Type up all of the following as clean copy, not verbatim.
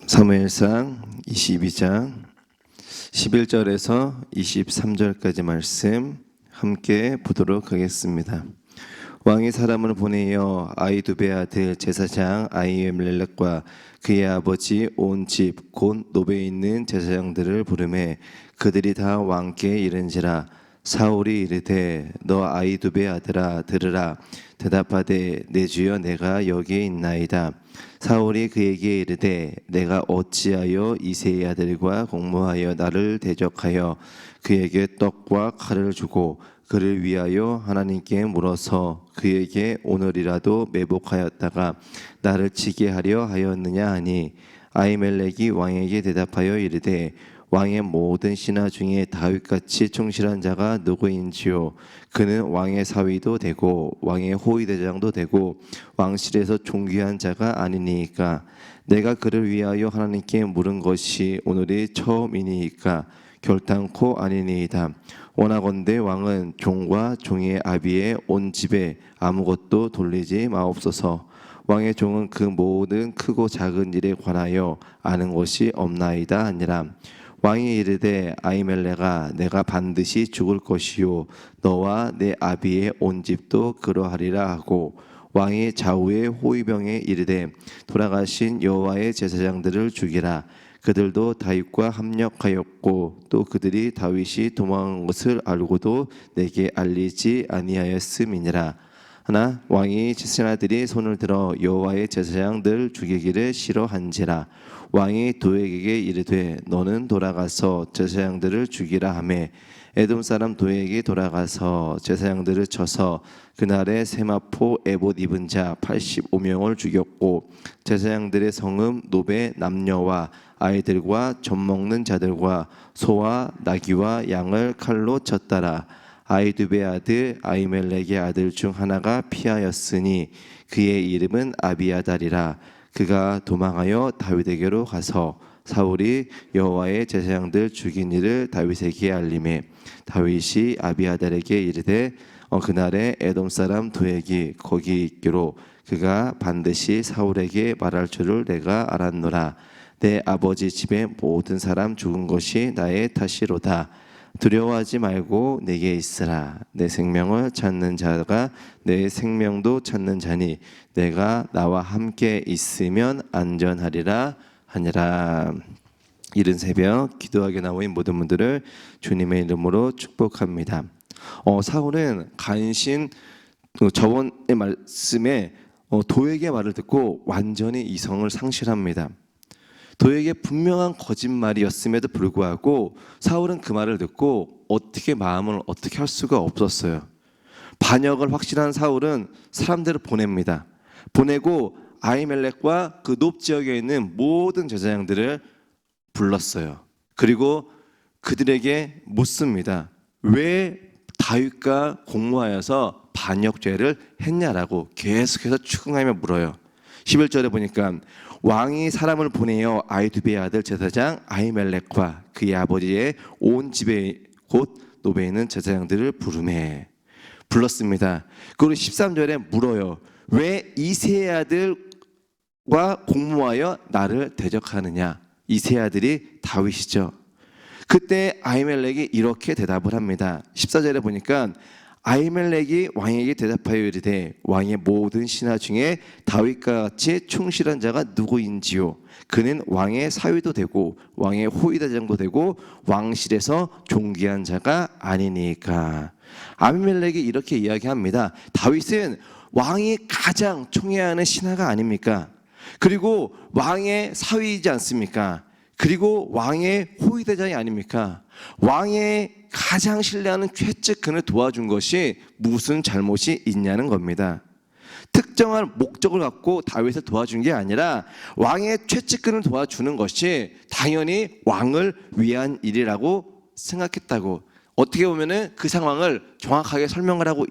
사무엘상 22장 11절에서 23절까지 말씀 함께 보도록 하겠습니다. 왕이 사람을 보내어 아히두베 아들 제사장 아히멜렉과 그의 아버지 온 집 곧 노베에 있는 제사장들을 부르매 그들이 다 왕께 이른지라. 사울이 이르되 너 아히두베 아들아 들으라. 대답하되 내 주여 내가 여기에 있나이다. 사울이 그에게 이르되 내가 어찌하여 이새의 아들과 공모하여 나를 대적하여 그에게 떡과 칼을 주고 그를 위하여 하나님께 물어서 그에게 오늘이라도 매복하였다가 나를 치게 하려 하였느냐 하니, 아히멜렉이 왕에게 대답하여 이르되 왕의 모든 신하 중에 다윗같이 충실한 자가 누구인지요? 그는 왕의 사위도 되고 왕의 호위대장도 되고 왕실에서 존귀한 자가 아니니까. 내가 그를 위하여 하나님께 물은 것이 오늘이 처음이니까 결단코 아니니이다. 원하건대 왕은 종과 종의 아비의 온 집에 아무것도 돌리지 마옵소서. 왕의 종은 그 모든 크고 작은 일에 관하여 아는 것이 없나이다 하니라. 왕이 이르되 아히멜렉아 내가 반드시 죽을 것이요 너와 내 아비의 온 집도 그러하리라 하고, 왕이 좌우의 호위병에 이르되 돌아가신 여호와의 제사장들을 죽이라. 그들도 다윗과 합력하였고 또 그들이 다윗이 도망한 것을 알고도 내게 알리지 아니하였음이니라. 하나 왕이 신하들이 손을 들어 여호와의 제사장들 죽이기를 싫어한지라. 왕이 도액에게 이르되 너는 돌아가서 제사장들을 죽이라 하매 에돔 사람 도액이 돌아가서 제사장들을 쳐서 그날에 세마포 에봇 입은 자 85명을 죽였고, 제사장들의 성읍 노베 남녀와 아이들과 젖먹는 자들과 소와 나귀와 양을 칼로 쳤더라. 아히두베 아들 아히멜렉의 아들 중 하나가 피하였으니 그의 이름은 아비아달이라. 그가 도망하여 다윗에게로 가서 사울이 여호와의 제사장들 죽인 일을 다윗에게 알림해 다윗이 아비아달에게 이르되 그날에 에돔 사람 도액이 거기 있기로 그가 반드시 사울에게 말할 줄을 내가 알았노라. 내 아버지 집의 모든 사람 죽은 것이 나의 탓이로다. 두려워하지 말고 내게 있으라. 내 생명을 찾는 자가 내 생명도 찾는 자니 내가 나와 함께 있으면 안전하리라 하니라. 이른 새벽 기도하게 나오신 모든 분들을 주님의 이름으로 축복합니다. 사울은 간신 저번의 말씀에 도액의 말을 듣고 완전히 이성을 상실합니다. 도에게 분명한 거짓말이었음에도 불구하고 사울은 그 말을 듣고 마음을 어떻게 할 수가 없었어요. 반역을 확신한 사울은 사람들을 보냅니다. 보내고 아히멜렉과 그 높 지역에 있는 모든 제사장들을 불렀어요. 그리고 그들에게 묻습니다. 왜 다윗과 공모하여서 반역죄를 했냐라고 계속해서 추궁하며 물어요. 11절에 보니까 왕이 사람을 보내어 아히두베 아들 제사장 아히멜렉과 그의 아버지의 온 집에 곧 노베에 있는 제사장들을 불렀습니다. 그리고 13절에 물어요. 왜 이새의 아들과 공모하여 나를 대적하느냐? 이새의 아들이 다윗이죠. 그때 아히멜렉이 이렇게 대답을 합니다. 14절에 보니까 아히멜렉이 왕에게 대답하여 이르되 왕의 모든 신하 중에 다윗과 같이 충실한 자가 누구인지요? 그는 왕의 사위도 되고 왕의 호위대장도 되고 왕실에서 존귀한 자가 아니니까. 아히멜렉이 이렇게 이야기합니다. 다윗은 왕이 가장 총애하는 신하가 아닙니까? 그리고 왕의 사위이지 않습니까? 그리고 왕의 호위대장이 아닙니까? 왕의 가장 신뢰하는 최측근을 도와준 것이 무슨 잘못이 있냐는 겁니다. 특정한 목적을 갖고 다윗을 도와준 게 아니라 왕의 최측근을 도와주는 것이 당연히 왕을 위한 일이라고 생각했다고, 어떻게 보면 그 상황을 정확하게 설명을 하고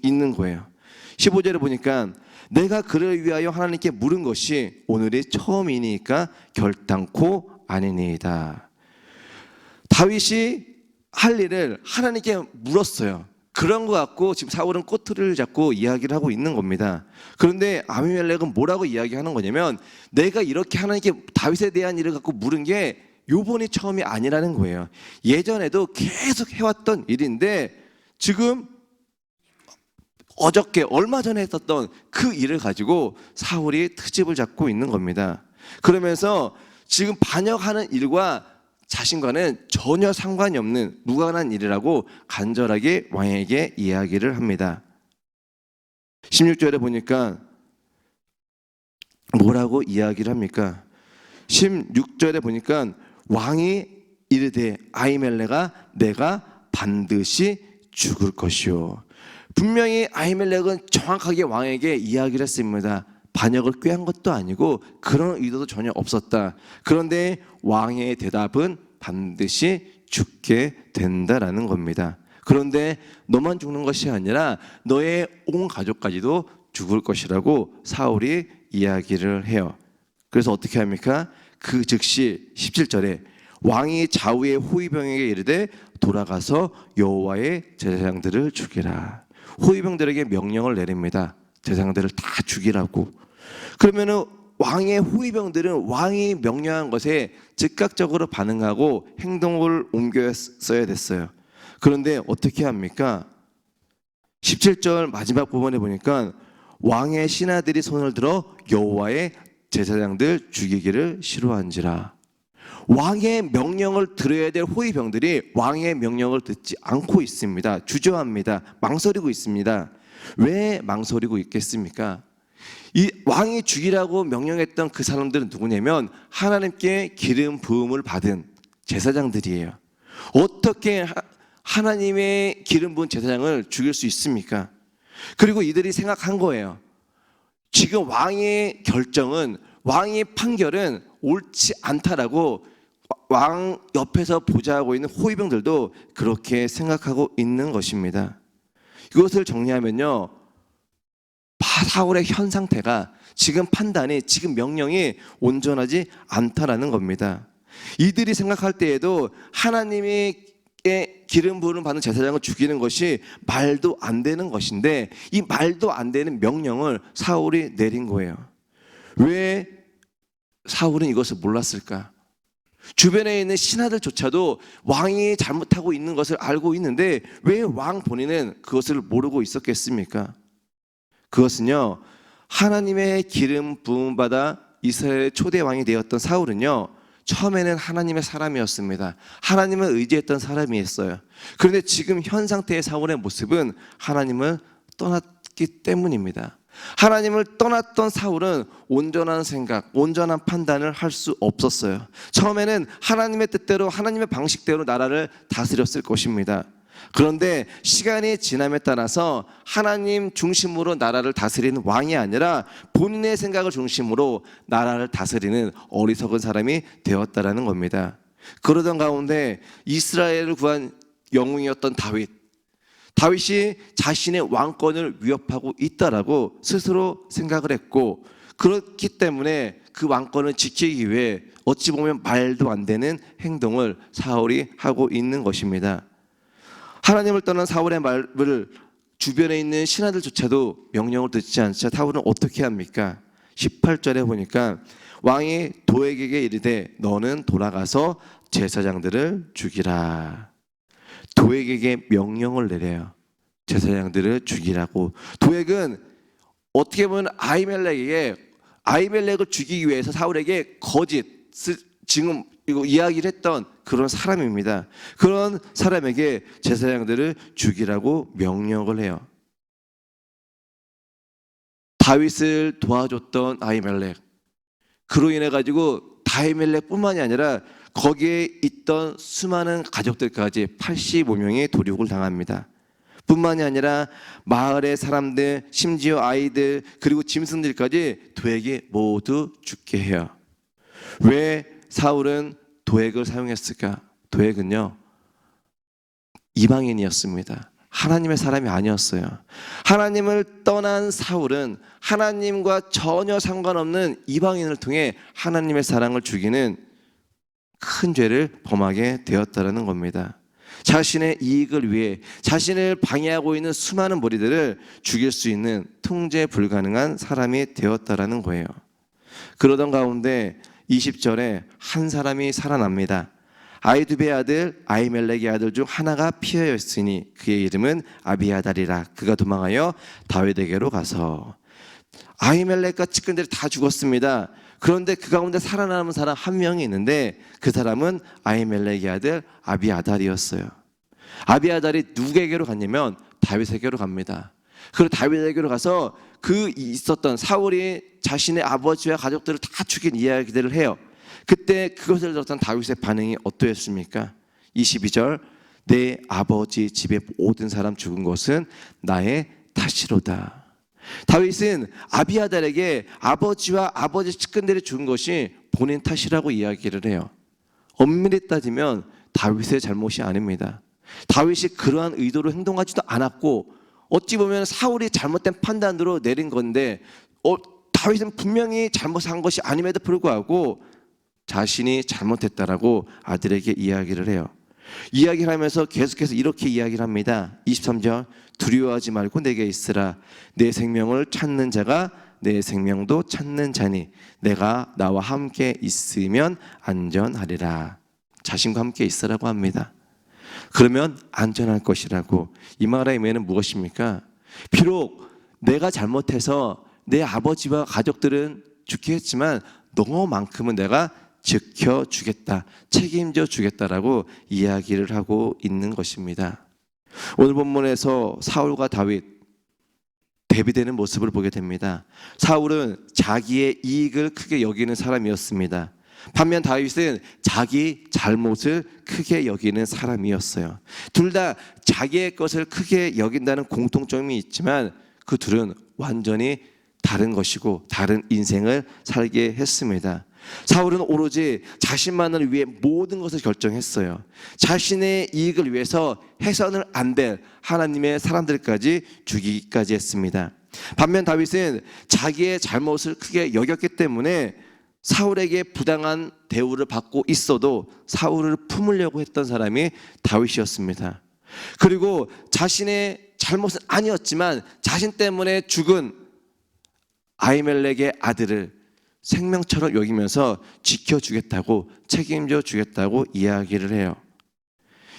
있는 거예요. 15절에 보니까 내가 그를 위하여 하나님께 물은 것이 오늘이 처음이니까 결단코 아니니이다. 다윗이 할 일을 하나님께 물었어요. 그런 것 같고 지금 사울은 꼬투리를 잡고 이야기를 하고 있는 겁니다. 그런데 아비멜렉은 뭐라고 이야기하는 거냐면 내가 이렇게 하나님께 다윗에 대한 일을 갖고 물은 게 요번이 처음이 아니라는 거예요. 예전에도 계속 해왔던 일인데 지금 어저께 얼마 전에 했었던 그 일을 가지고 사울이 트집을 잡고 있는 겁니다. 그러면서 지금 반역하는 일과 자신과는 전혀 상관이 없는 무관한 일이라고 간절하게 왕에게 이야기를 합니다. 16절에 보니까 뭐라고 이야기를 합니까? 16절에 보니까 왕이 이르되 아히멜렉아 내가 반드시 죽을 것이요. 분명히 아히멜렉은 정확하게 왕에게 이야기를 했습니다. 반역을 꾀한 것도 아니고 그런 의도도 전혀 없었다. 그런데 왕의 대답은 반드시 죽게 된다라는 겁니다. 그런데 너만 죽는 것이 아니라 너의 온 가족까지도 죽을 것이라고 사울이 이야기를 해요. 그래서 어떻게 합니까? 그 즉시 17절에 왕이 좌우의 호위병에게 이르되 돌아가서 여호와의 제사장들을 죽이라. 호위병들에게 명령을 내립니다. 제사장들을 다 죽이라고. 그러면은 왕의 호위병들은 왕이 명령한 것에 즉각적으로 반응하고 행동을 옮겼어야 됐어요. 그런데 어떻게 합니까? 17절 마지막 부분에 보니까 왕의 신하들이 손을 들어 여호와의 제사장들 죽이기를 싫어한지라. 왕의 명령을 들어야 될 호위병들이 왕의 명령을 듣지 않고 있습니다. 주저합니다. 망설이고 있습니다. 왜 망설이고 있겠습니까? 이 왕이 죽이라고 명령했던 그 사람들은 누구냐면 하나님께 기름 부음을 받은 제사장들이에요. 어떻게 하나님의 기름 부은 제사장을 죽일 수 있습니까? 그리고 이들이 생각한 거예요. 지금 왕의 결정은, 왕의 판결은 옳지 않다라고 왕 옆에서 보좌하고 있는 호위병들도 그렇게 생각하고 있는 것입니다. 이것을 정리하면요, 사울의 현 상태가, 지금 판단이, 지금 명령이 온전하지 않다라는 겁니다. 이들이 생각할 때에도 하나님의 기름 부음을 받는 제사장을 죽이는 것이 말도 안 되는 것인데 이 말도 안 되는 명령을 사울이 내린 거예요. 왜 사울은 이것을 몰랐을까? 주변에 있는 신하들조차도 왕이 잘못하고 있는 것을 알고 있는데 왜 왕 본인은 그것을 모르고 있었겠습니까? 그것은요, 하나님의 기름 부음 받아 이스라엘의 초대 왕이 되었던 사울은요, 처음에는 하나님의 사람이었습니다. 하나님을 의지했던 사람이었어요. 그런데 지금 현 상태의 사울의 모습은 하나님을 떠났기 때문입니다. 하나님을 떠났던 사울은 온전한 생각, 온전한 판단을 할 수 없었어요. 처음에는 하나님의 뜻대로, 하나님의 방식대로 나라를 다스렸을 것입니다. 그런데 시간이 지남에 따라서 하나님 중심으로 나라를 다스리는 왕이 아니라 본인의 생각을 중심으로 나라를 다스리는 어리석은 사람이 되었다라는 겁니다. 그러던 가운데 이스라엘을 구한 영웅이었던 다윗이 자신의 왕권을 위협하고 있다라고 스스로 생각을 했고, 그렇기 때문에 그 왕권을 지키기 위해 어찌 보면 말도 안 되는 행동을 사울이 하고 있는 것입니다. 하나님을 떠난 사울의 말을 주변에 있는 신하들조차도 명령을 듣지 않자 사울은 어떻게 합니까? 18절에 보니까 왕이 도액에게 이르되 너는 돌아가서 제사장들을 죽이라. 도액에게 명령을 내려요. 제사장들을 죽이라고. 도액은 어떻게 보면 아히멜렉을 죽이기 위해서 사울에게 거짓을 지금 이거 이야기를 했던 그런 사람입니다. 그런 사람에게 제사장들을 죽이라고 명령을 해요. 다윗을 도와줬던 아히멜렉, 그로 인해 가지고 아히멜렉뿐만이 아니라 거기에 있던 수많은 가족들까지 85명이 도륙을 당합니다. 뿐만이 아니라 마을의 사람들, 심지어 아이들, 그리고 짐승들까지 도액이 모두 죽게 해요. 왜 사울은 도액을 사용했을까? 도액은요, 이방인이었습니다. 하나님의 사람이 아니었어요. 하나님을 떠난 사울은 하나님과 전혀 상관없는 이방인을 통해 하나님의 사랑을 죽이는 큰 죄를 범하게 되었다는 겁니다. 자신의 이익을 위해 자신을 방해하고 있는 수많은 무리들을 죽일 수 있는 통제 불가능한 사람이 되었다라는 거예요. 그러던 가운데 20절에 한 사람이 살아납니다. 아이두베의 아들 아히멜렉의 아들 중 하나가 피하였으니 그의 이름은 아비아달이라. 그가 도망하여 다윗에게로 가서, 아히멜렉과 측근들이 다 죽었습니다. 그런데 그 가운데 살아남은 사람 한 명이 있는데 그 사람은 아히멜렉의 아들 아비아달이었어요. 아비아달이 누구에게로 갔냐면 다윗에게로 갑니다. 그리고 다윗에게로 가서 그 있었던 사울이 자신의 아버지와 가족들을 다 죽인 이야기들을 해요. 그때 그것을 들었던 다윗의 반응이 어떠했습니까? 22절, 내 아버지 집의 모든 사람 죽은 것은 나의 탓이로다. 다윗은 아비아달에게 아버지와 아버지 측근들이 죽은 것이 본인 탓이라고 이야기를 해요. 엄밀히 따지면 다윗의 잘못이 아닙니다. 다윗이 그러한 의도로 행동하지도 않았고 어찌 보면 사울이 잘못된 판단으로 내린 건데 다윗은 분명히 잘못한 것이 아님에도 불구하고 자신이 잘못했다라고 아들에게 이야기를 해요. 이야기를 하면서 계속해서 이렇게 이야기를 합니다. 23절, 두려워하지 말고 내게 있으라. 내 생명을 찾는 자가 내 생명도 찾는 자니 내가 나와 함께 있으면 안전하리라. 자신과 함께 있으라고 합니다. 그러면 안전할 것이라고. 이 말의 의미는 무엇입니까? 비록 내가 잘못해서 내 아버지와 가족들은 죽게 했지만 너만큼은 내가 지켜주겠다, 책임져 주겠다라고 이야기를 하고 있는 것입니다. 오늘 본문에서 사울과 다윗 대비되는 모습을 보게 됩니다. 사울은 자기의 이익을 크게 여기는 사람이었습니다. 반면 다윗은 자기 잘못을 크게 여기는 사람이었어요. 둘 다 자기의 것을 크게 여긴다는 공통점이 있지만 그 둘은 완전히 다른 것이고 다른 인생을 살게 했습니다. 사울은 오로지 자신만을 위해 모든 것을 결정했어요. 자신의 이익을 위해서 해서는 안 될 하나님의 사람들까지 죽이기까지 했습니다. 반면 다윗은 자기의 잘못을 크게 여겼기 때문에 사울에게 부당한 대우를 받고 있어도 사울을 품으려고 했던 사람이 다윗이었습니다. 그리고 자신의 잘못은 아니었지만 자신 때문에 죽은 아히멜렉의 아들을 생명처럼 여기면서 지켜주겠다고, 책임져 주겠다고 이야기를 해요.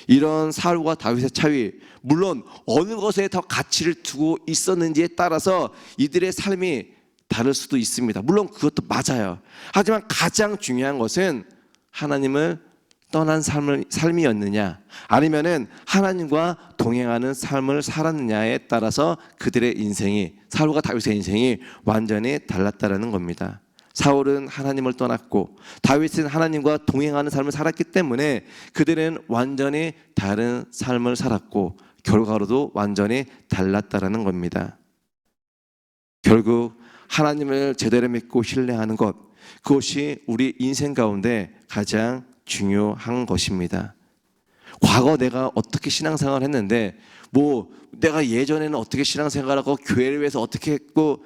이런 사울과 다윗의 차이, 물론 어느 것에 더 가치를 두고 있었는지에 따라서 이들의 삶이 다를 수도 있습니다. 물론 그것도 맞아요. 하지만 가장 중요한 것은 하나님을 떠난 삶이었느냐, 아니면은 하나님과 동행하는 삶을 살았느냐에 따라서 그들의 인생이, 사울과 다윗의 인생이 완전히 달랐다라는 겁니다. 사울은 하나님을 떠났고 다윗은 하나님과 동행하는 삶을 살았기 때문에 그들은 완전히 다른 삶을 살았고 결과로도 완전히 달랐다라는 겁니다. 결국 하나님을 제대로 믿고 신뢰하는 것, 그것이 우리 인생 가운데 가장 중요한 것입니다. 과거 내가 어떻게 신앙생활을 했는데 내가 예전에는 어떻게 신앙생활하고 교회를 위해서 어떻게 했고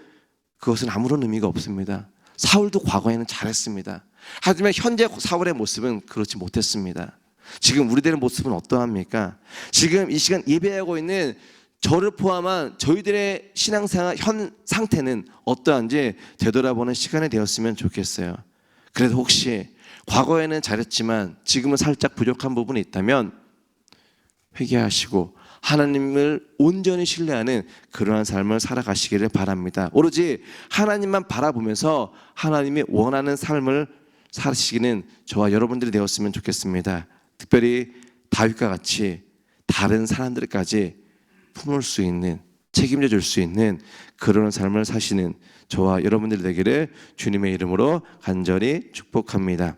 그것은 아무런 의미가 없습니다. 사울도 과거에는 잘했습니다. 하지만 현재 사울의 모습은 그렇지 못했습니다. 지금 우리들의 모습은 어떠합니까? 지금 이 시간 예배하고 있는 저를 포함한 저희들의 신앙생활 현 상태는 어떠한지 되돌아보는 시간이 되었으면 좋겠어요. 그래도 혹시 과거에는 잘했지만 지금은 살짝 부족한 부분이 있다면 회개하시고 하나님을 온전히 신뢰하는 그러한 삶을 살아가시기를 바랍니다. 오로지 하나님만 바라보면서 하나님이 원하는 삶을 사시기는 저와 여러분들이 되었으면 좋겠습니다. 특별히 다윗과 같이 다른 사람들까지 품을 수 있는, 책임져 줄 수 있는 그런 삶을 사시는 저와 여러분들이 되기를 주님의 이름으로 간절히 축복합니다.